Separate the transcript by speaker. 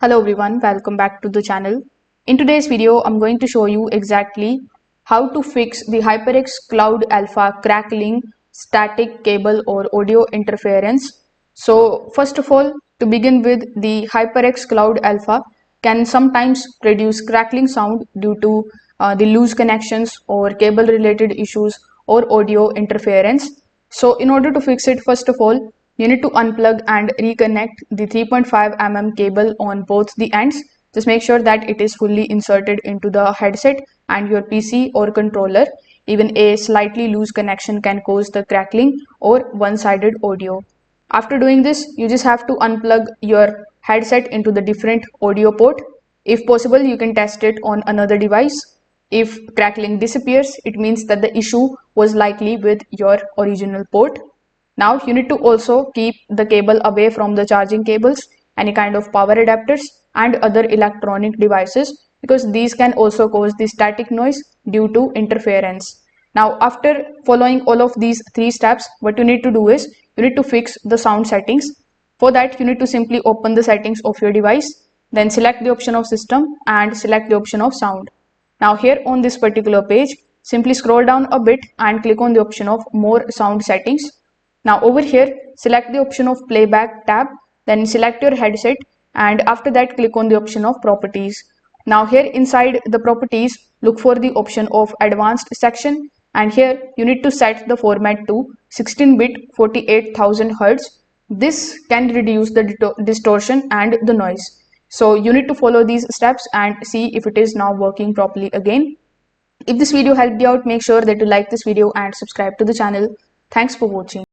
Speaker 1: Hello everyone, welcome back to the channel. In today's video, I'm going to show you exactly how to fix the HyperX Cloud Alpha crackling static cable or audio interference. So first of all, to begin with, the HyperX Cloud Alpha can sometimes produce crackling sound due to the loose connections or cable related issues or audio interference. So in order to fix it, first of all, you need to unplug and reconnect the 3.5 mm cable on both the ends. Just make sure that it is fully inserted into the headset and your PC or controller. Even a slightly loose connection can cause the crackling or one-sided audio. After doing this, you just have to unplug your headset into the different audio port. If possible, you can test it on another device. If crackling disappears, it means that the issue was likely with your original port. Now you need to also keep the cable away from the charging cables, any kind of power adapters and other electronic devices, because these can also cause the static noise due to interference. Now after following all of these three steps, what you need to do is you need to fix the sound settings. For that, you need to simply open the settings of your device, then select the option of system and select the option of sound. Now here on this particular page, simply scroll down a bit and click on the option of more sound settings. Now over here, select the option of playback tab, then select your headset and after that click on the option of properties. Now here inside the properties, look for the option of advanced section and here you need to set the format to 16-bit 48,000 Hz. This can reduce the distortion and the noise. So you need to follow these steps and see if it is now working properly again. If this video helped you out, make sure that you like this video and subscribe to the channel. Thanks for watching.